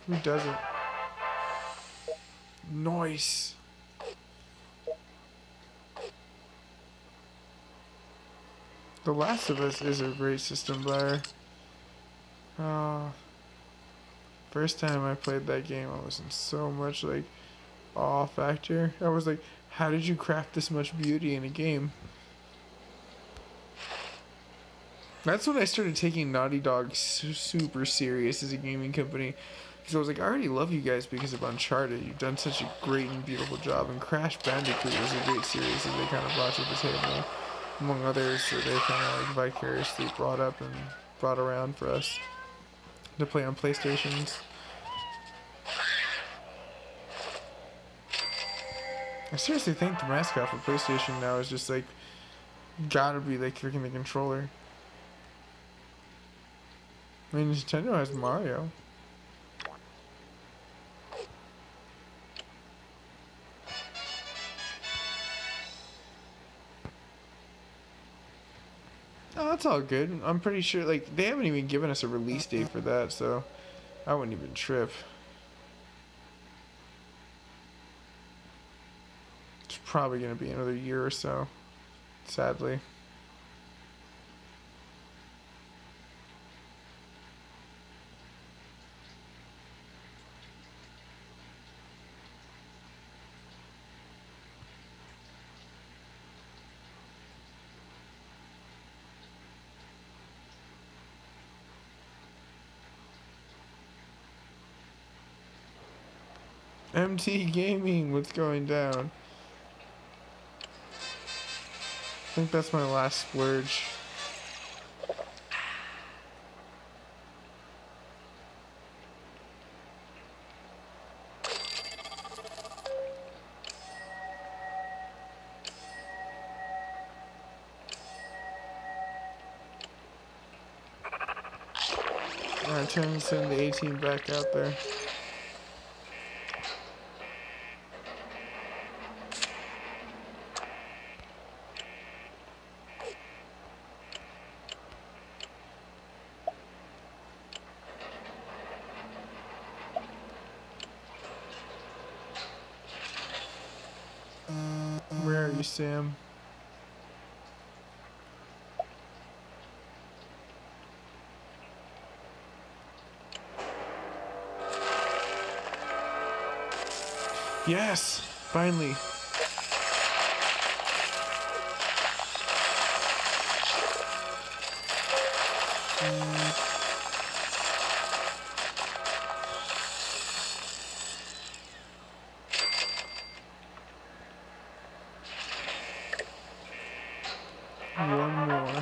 Who doesn't? Nice. The Last of Us is a great system buyer. First time I played that game, I was in so much like awe factor. I was like, how did you craft this much beauty in a game? That's when I started taking Naughty Dog super serious as a gaming company. Because I was like, I already love you guys because of Uncharted. You've done such a great and beautiful job. And Crash Bandicoot was a great series that they kind of brought to the table. Among others that they kind of like vicariously brought up and brought around for us to play on PlayStations. I seriously think the mascot for PlayStation now is just like, gotta be like freaking the controller. I mean, Nintendo has Mario. Oh, that's all good. I'm pretty sure, like, they haven't even given us a release date for that, so I wouldn't even trip. It's probably going to be another year or so, sadly. MT Gaming, what's going down? I think that's my last splurge. Alright, time to send the 18 back out there. Where are you, Sam? Yes! Finally! One more.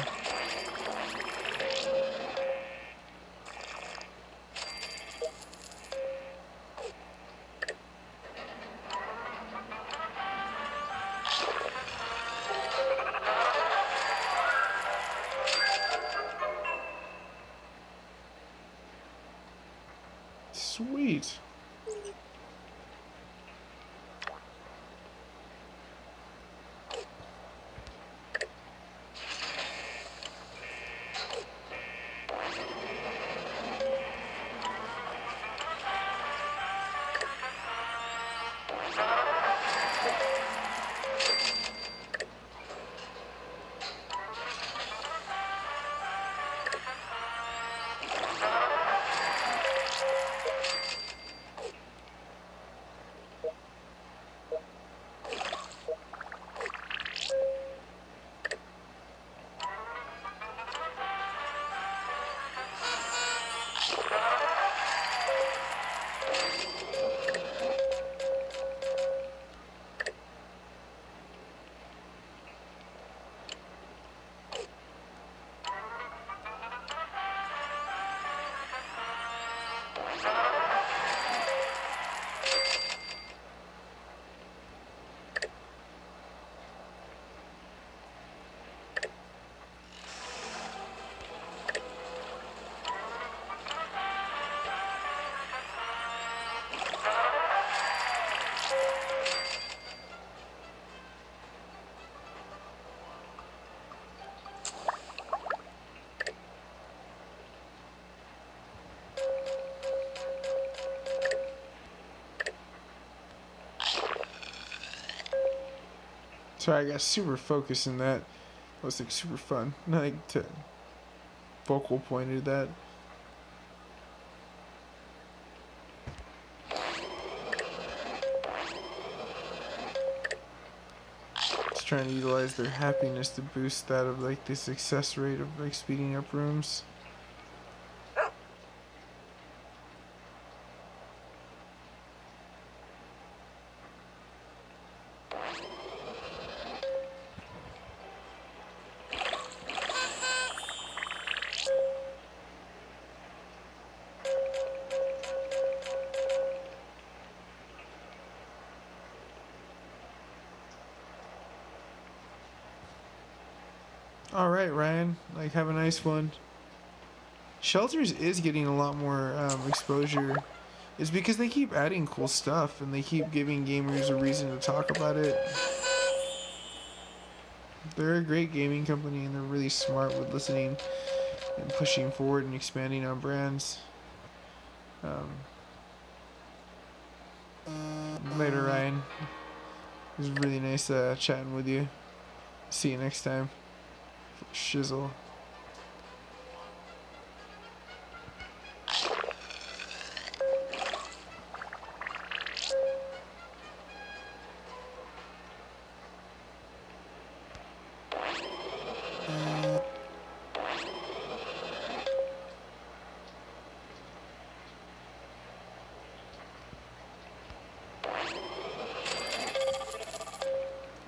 Sorry, I got super focused in that. It was like super fun. Like to focal pointed that. Just trying to utilize their happiness to boost that of like the success rate of like speeding up rooms. Alright, Ryan. Like, have a nice one. Shelters is getting a lot more exposure. It's because they keep adding cool stuff and they keep giving gamers a reason to talk about it. They're a great gaming company and they're really smart with listening and pushing forward and expanding on brands. Later, Ryan. It was really nice chatting with you. See you next time. Shizzle.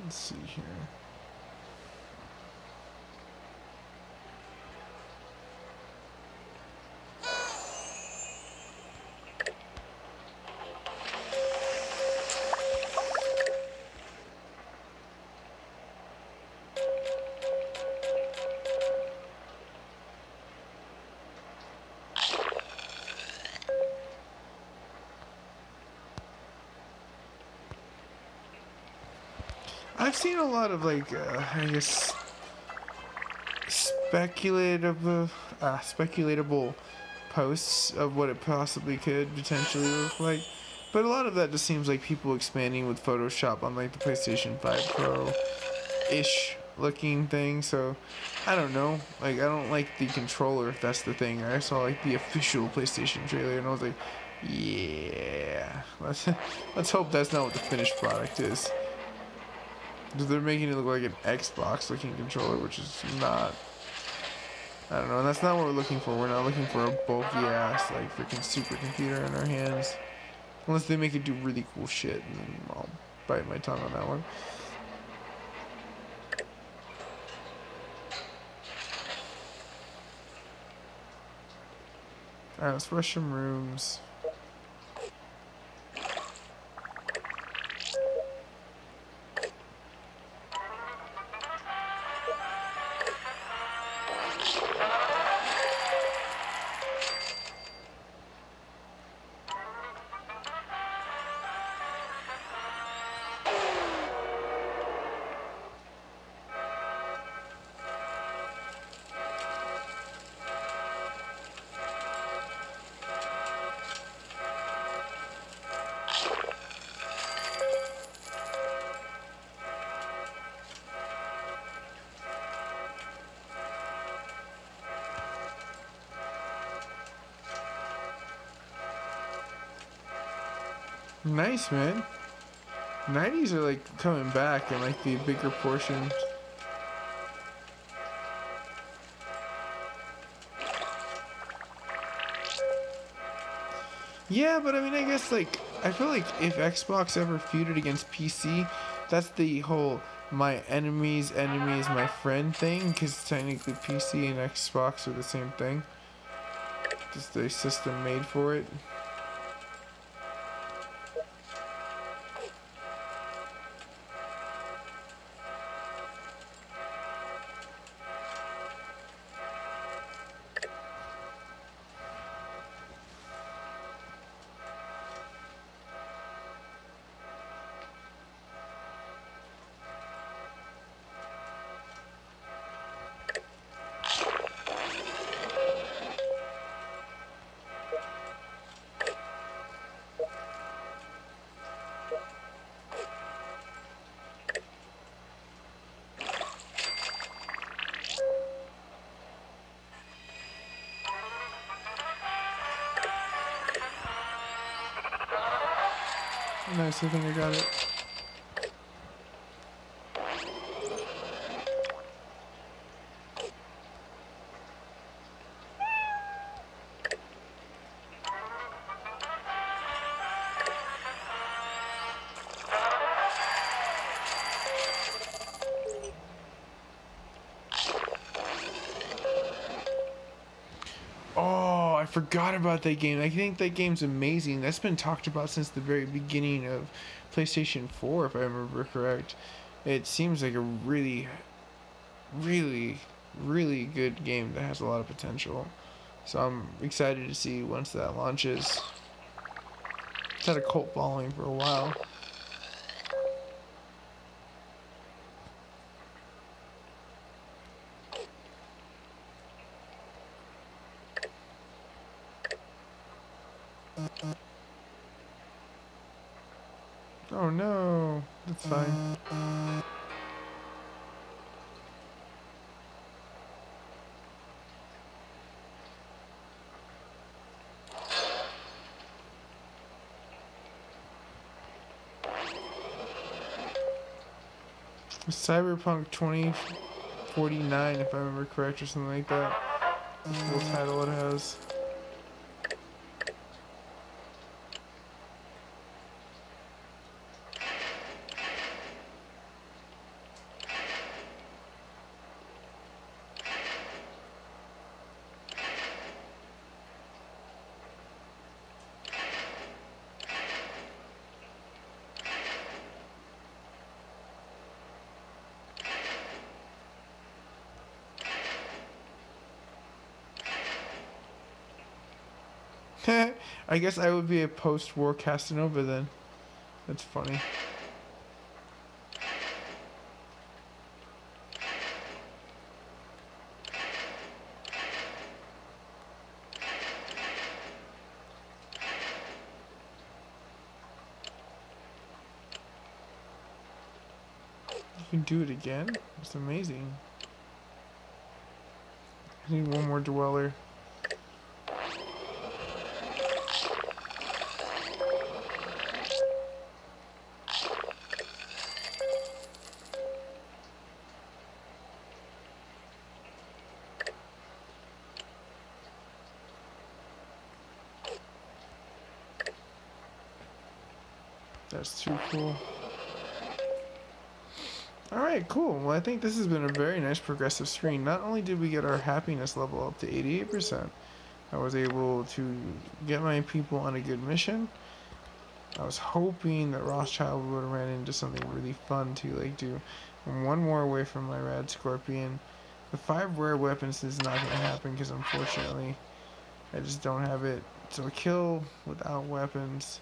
Let's see here. I've seen a lot of like, I guess, speculatable posts of what it possibly could potentially look like, but a lot of that just seems like people expanding with Photoshop on like the PlayStation 5 Pro-ish looking thing. So I don't know. Like, I don't like the controller, if that's the thing. I saw like the official PlayStation trailer and I was like, yeah, let's hope that's not what the finished product is. They're making it look like an Xbox looking controller, which is not. I don't know, and that's not what we're looking for. We're not looking for a bulky ass, like, freaking supercomputer in our hands. Unless they make it do really cool shit, and then I'll bite my tongue on that one. Alright, let's rush some rooms. Nice, man. 90s are like coming back in like the bigger portions. Yeah, but I mean, I guess like I feel like if Xbox ever feuded against PC, that's the whole my enemy's enemy is my friend thing, because technically PC and Xbox are the same thing. Just a system made for it. nice. I think I got it. Oh, I forgot about that game. I think that game's amazing. That's been talked about since the very beginning of PlayStation 4, if I remember correct. It seems like a really, really, really good game that has a lot of potential. So I'm excited to see once that launches. It's had a cult following for a while. Oh no, that's fine. Cyberpunk 2049, if I remember correct, or something like that. The full title it has. I guess I would be a post-war Casanova then. That's funny. You can do it again? It's amazing. I need one more dweller. That's too cool. Alright, cool. Well, I think this has been a very nice progressive screen. Not only did we get our happiness level up to 88%, I was able to get my people on a good mission. I was hoping that Rothschild would have ran into something really fun to like do. I'm one more away from my Rad Scorpion. The 5 rare weapons is not going to happen because unfortunately I just don't have it. So a kill without weapons,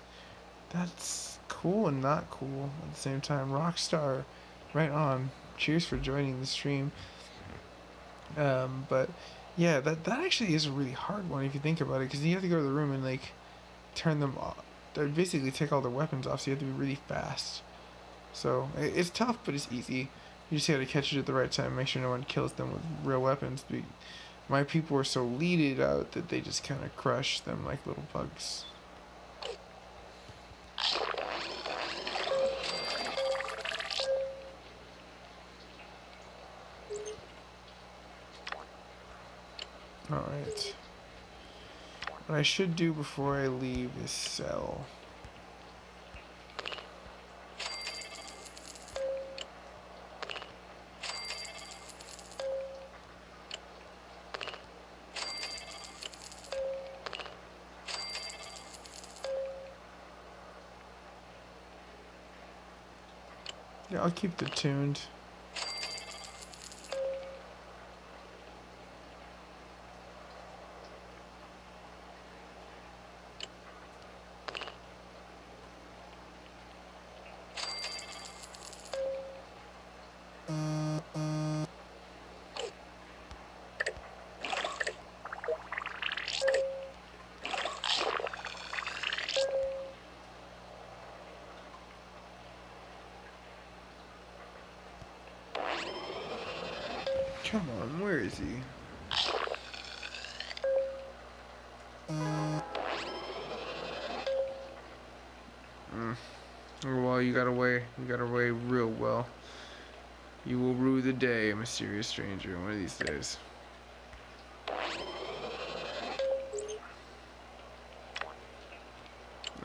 that's cool and not cool at the same time. Rockstar, right on. Cheers for joining the stream. But yeah, that actually is a really hard one if you think about it, because you have to go to the room and like turn them off. They basically take all their weapons off, so you have to be really fast. So it's tough, but it's easy. You just gotta catch it at the right time, make sure no one kills them with real weapons. My people were so leaded out that they just kind of crush them like little bugs. Alright. What I should do before I leave is sell. Yeah, I'll keep it tuned. Come on, where is he? Well, you got away. You got away real well. You will rue the day, mysterious stranger, one of these days.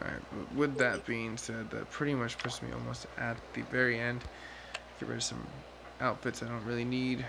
Alright, with that being said, that pretty much puts me almost at the very end. Get rid of some outfits I don't really need.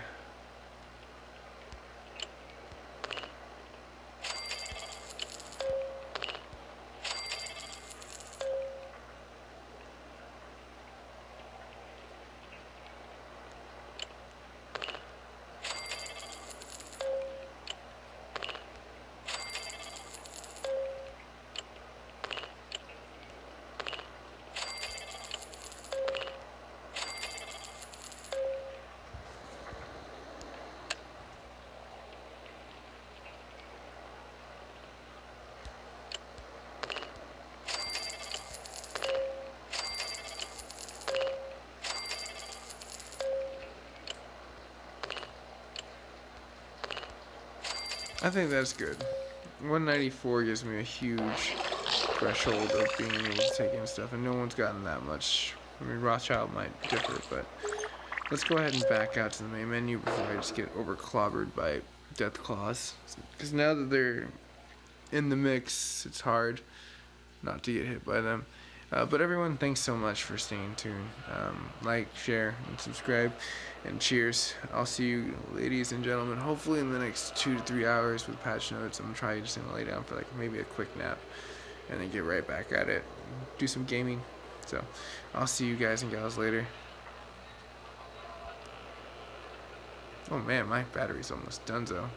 I think that's good. 194 gives me a huge threshold of being able to take in stuff, and no one's gotten that much. I mean, Rothschild might differ, but let's go ahead and back out to the main menu before I just get over-clobbered by death claws. Because now that they're in the mix, it's hard not to get hit by them. But everyone, thanks so much for staying tuned. Like, share, and subscribe, and cheers. I'll see you, ladies and gentlemen, hopefully in the next 2 to 3 hours with patch notes. I'm trying just to lay down for like maybe a quick nap, and then get right back at it. Do some gaming. So, I'll see you guys and gals later. Oh man, my battery's almost donezo.